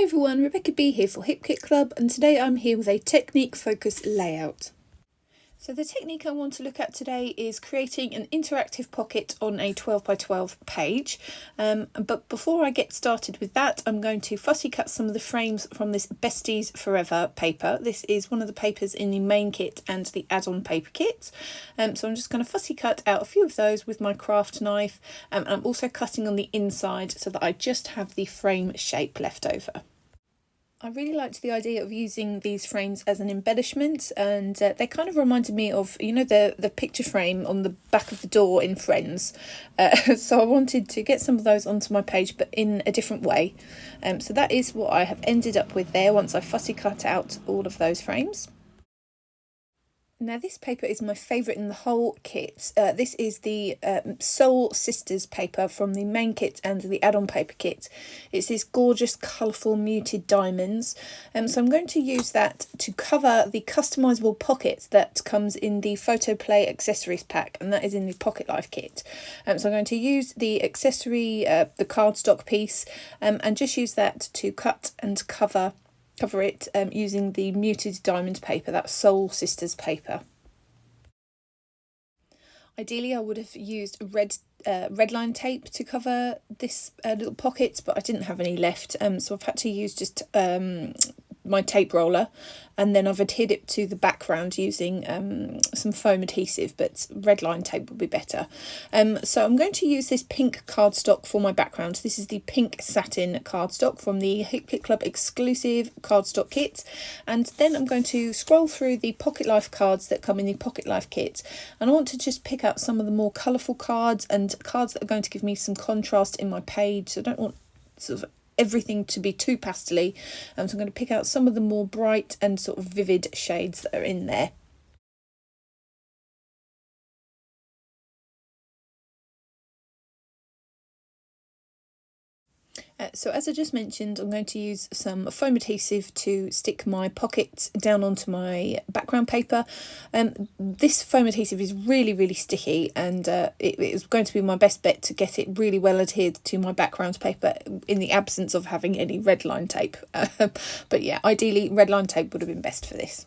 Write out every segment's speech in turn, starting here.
Hi everyone, Rebecca B here for Hipkit Club, and today I'm here with a technique focused layout. So the technique I want to look at today is creating an interactive pocket on a 12 by 12 page. But before I get started with that, I'm going to fussy cut some of the frames from this Besties Forever paper. This is one of the papers in the main kit and the add-on paper kit. So I'm just going to fussy cut out a few of those with my craft knife. And I'm also cutting on the inside so that I just have the frame shape left over. I really liked the idea of using these frames as an embellishment, and they kind of reminded me of, you know, the picture frame on the back of the door in Friends. So I wanted to get some of those onto my page, but in a different way. So that is what I have ended up with there once I fussy cut out all of those frames. Now this paper is my favourite in the whole kit. This is the Soul Sisters paper from the main kit and the add-on paper kit. It's these gorgeous colourful muted diamonds. So I'm going to use that to cover the customisable pocket that comes in the Photoplay accessories pack, and that is in the Pocket Life kit. So I'm going to use the accessory, the cardstock piece, and just use that to cut and cover it using the muted diamond paper, that Soul Sisters paper. Ideally I would have used red line tape to cover this little pocket, but I didn't have any left, so I've had to use just my tape roller, and then I've adhered it to the background using some foam adhesive, but red line tape would be better. So I'm going to use this pink cardstock for my background. This is the pink satin cardstock from the Hipkit Club exclusive cardstock kit, and then I'm going to scroll through the Pocket Life cards that come in the Pocket Life kit, and I want to just pick out some of the more colourful cards and cards that are going to give me some contrast in my page. So I don't want sort of everything to be too pastely, so I'm going to pick out some of the more bright and sort of vivid shades that are in there. So as I just mentioned, I'm going to use some foam adhesive to stick my pocket down onto my background paper. This foam adhesive is really sticky, and it is going to be my best bet to get it really well adhered to my background paper in the absence of having any red line tape. But yeah, ideally red line tape would have been best for this.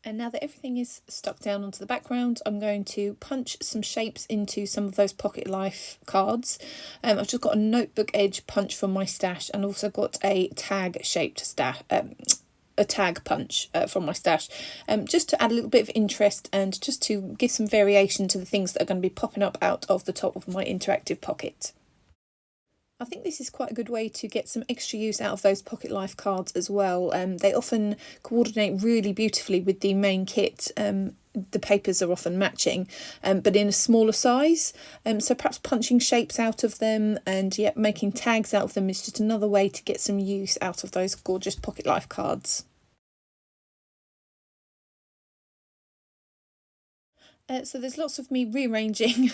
And now that everything is stuck down onto the background, I'm going to punch some shapes into some of those Pocket Life cards. I've just got a notebook edge punch from my stash, and also got a tag shaped stash. A tag punch from my stash, just to add a little bit of interest and just to give some variation to the things that are going to be popping up out of the top of my interactive pocket. I think this is quite a good way to get some extra use out of those Pocket Life cards as well. They often coordinate really beautifully with the main kit. The papers are often matching, but in a smaller size. So perhaps punching shapes out of them and yet making tags out of them is just another way to get some use out of those gorgeous Pocket Life cards. So there's lots of me rearranging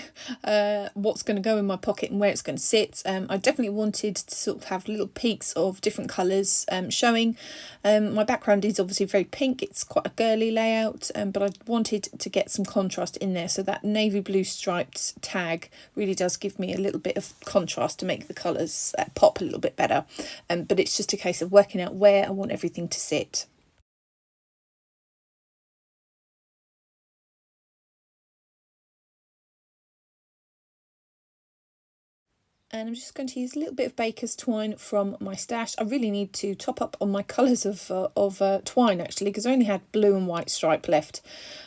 what's going to go in my pocket and where it's going to sit. I definitely wanted to sort of have little peaks of different colours showing. My background is obviously very pink, it's quite a girly layout, but I wanted to get some contrast in there, so that navy blue striped tag really does give me a little bit of contrast to make the colours pop a little bit better. But it's just a case of working out where I want everything to sit. And I'm just going to use a little bit of baker's twine from my stash. I really need to top up on my colours of twine, actually, because I only had blue and white stripe left.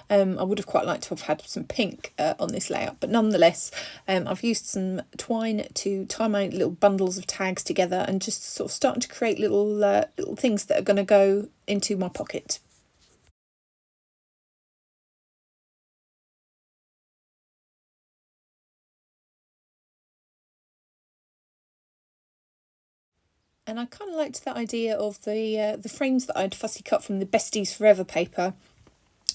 I would have quite liked to have had some pink on this layout, but nonetheless, I've used some twine to tie my little bundles of tags together and just sort of starting to create little things that are going to go into my pocket. And I kind of liked that idea of the frames that I'd fussy cut from the Besties Forever paper.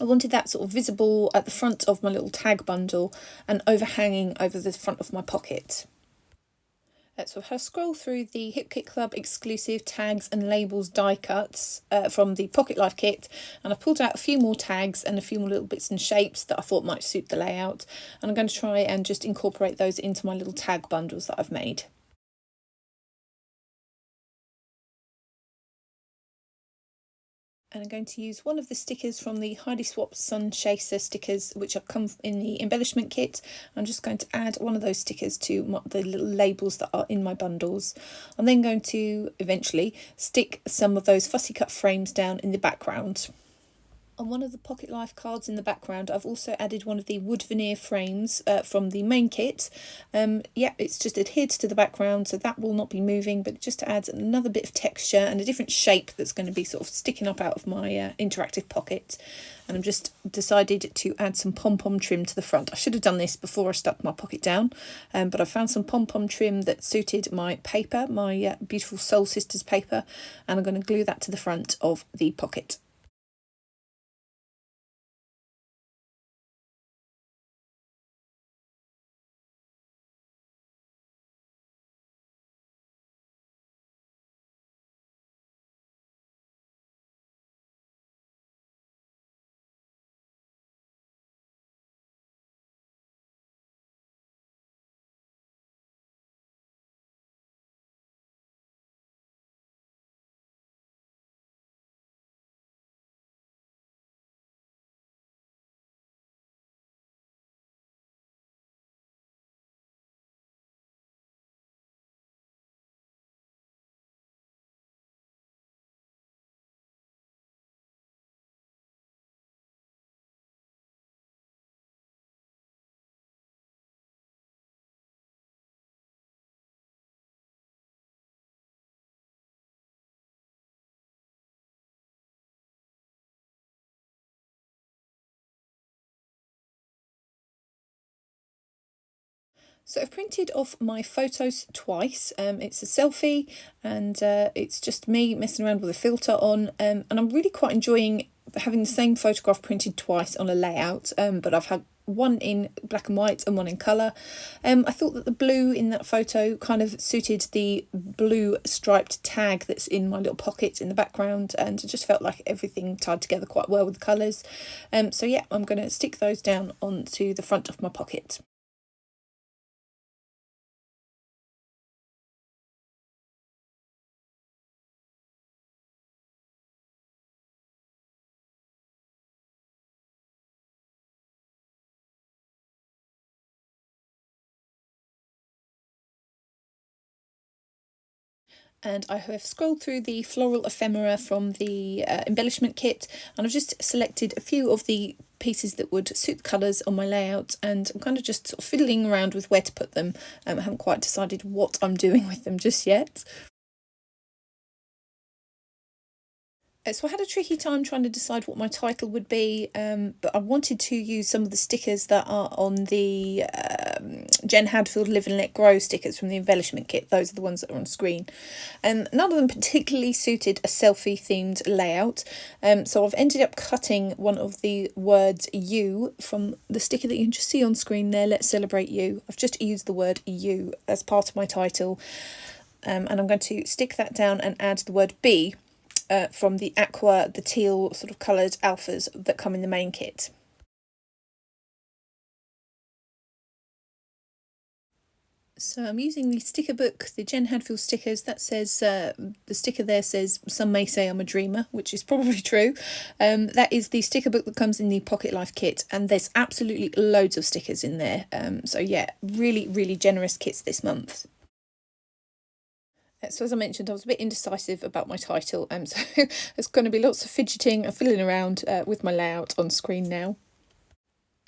I wanted that sort of visible at the front of my little tag bundle and overhanging over the front of my pocket. So I've had a scroll through the Hipkit Club exclusive tags and labels die cuts from the Pocket Life kit, and I pulled out a few more tags and a few more little bits and shapes that I thought might suit the layout, and I'm going to try and just incorporate those into my little tag bundles that I've made. And I'm going to use one of the stickers from the Heidi Swap Sun Chaser stickers, which have come in the embellishment kit. I'm just going to add one of those stickers to the little labels that are in my bundles. I'm then going to eventually stick some of those fussy cut frames down in the background. On one of the Pocket Life cards in the background, I've also added one of the wood veneer frames from the main kit. Yeah, it's just adhered to the background, so that will not be moving, but it just adds another bit of texture and a different shape that's going to be sort of sticking up out of my interactive pocket. And I've just decided to add some pom-pom trim to the front. I should have done this before I stuck my pocket down, but I found some pom-pom trim that suited my paper, my beautiful Soul Sisters paper, and I'm going to glue that to the front of the pocket. So I've printed off my photos twice. It's a selfie, and it's just me messing around with a filter on, and I'm really quite enjoying having the same photograph printed twice on a layout, but I've had one in black and white and one in colour. I thought that the blue in that photo kind of suited the blue striped tag that's in my little pocket in the background, and it just felt like everything tied together quite well with the colours. So yeah, I'm going to stick those down onto the front of my pocket. And I have scrolled through the floral ephemera from the embellishment kit, and I've just selected a few of the pieces that would suit the colours on my layout, and I'm kind of just sort of fiddling around with where to put them. I haven't quite decided what I'm doing with them just yet. So I had a tricky time trying to decide what my title would be, but I wanted to use some of the stickers that are on the Jen Hadfield Live and Let Grow stickers from the embellishment kit. Those are the ones that are on screen. None of them particularly suited a selfie themed layout, so I've ended up cutting one of the words "you" from the sticker that you can just see on screen there, Let's Celebrate You. I've just used the word "you" as part of my title, and I'm going to stick that down and add the word "be" from the aqua, the teal sort of coloured alphas that come in the main kit. So I'm using the sticker book, the Jen Hadfield stickers. That says, the sticker there says, "Some may say I'm a dreamer," which is probably true. That is the sticker book that comes in the Pocket Life kit, and there's absolutely loads of stickers in there. So yeah, really, really generous kits this month. So as I mentioned, I was a bit indecisive about my title, so there's going to be lots of fidgeting and fiddling around with my layout on screen now.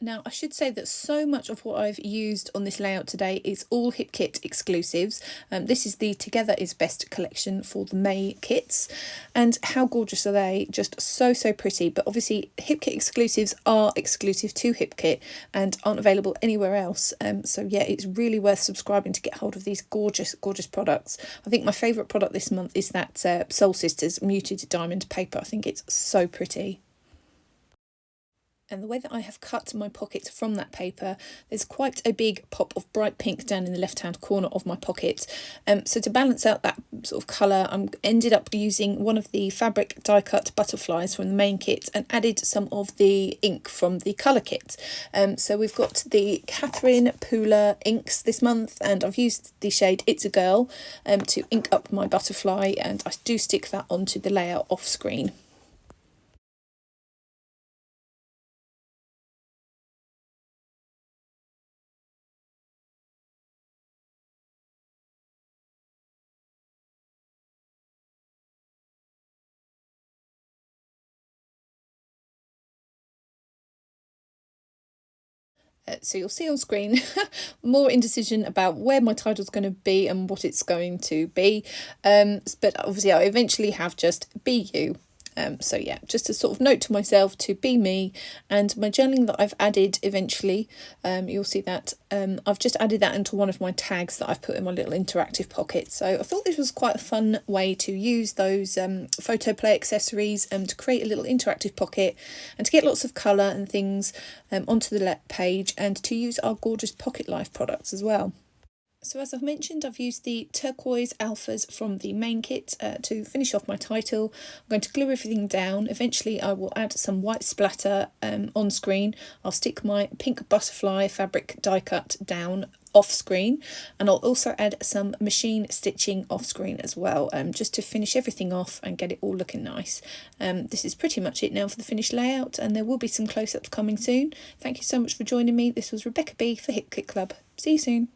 Now, I should say that so much of what I've used on this layout today is all Hipkit exclusives. This is the Together is Best collection for the May kits. And how gorgeous are they? Just so, so pretty. But obviously, Hipkit exclusives are exclusive to Hipkit and aren't available anywhere else. So yeah, it's really worth subscribing to get hold of these gorgeous, gorgeous products. I think my favourite product this month is that Soul Sisters Muted Diamond paper. I think it's so pretty. And the way that I have cut my pocket from that paper, there's quite a big pop of bright pink down in the left hand corner of my pocket. So to balance out that sort of colour, I ended up using one of the fabric die cut butterflies from the main kit and added some of the ink from the colour kit. So we've got the Catherine Pooler inks this month, and I've used the shade It's a Girl to ink up my butterfly, and I do stick that onto the layout off screen. So you'll see on screen more indecision about where my title's going to be and what it's going to be. But obviously I eventually have just Be You. So yeah, just a sort of note to myself to be me, and my journaling that I've added eventually, you'll see that I've just added that into one of my tags that I've put in my little interactive pocket. So I thought this was quite a fun way to use those Photoplay accessories to create a little interactive pocket and to get lots of colour and things onto the page, and to use our gorgeous Pocket Life products as well. So as I've mentioned, I've used the turquoise alphas from the main kit to finish off my title. I'm going to glue everything down. Eventually I will add some white splatter on screen. I'll stick my pink butterfly fabric die cut down off screen, and I'll also add some machine stitching off screen as well, just to finish everything off and get it all looking nice. This is pretty much it now for the finished layout, and there will be some close-ups coming soon. Thank you so much for joining me. This was Rebecca B for Hipkit Club. See you soon.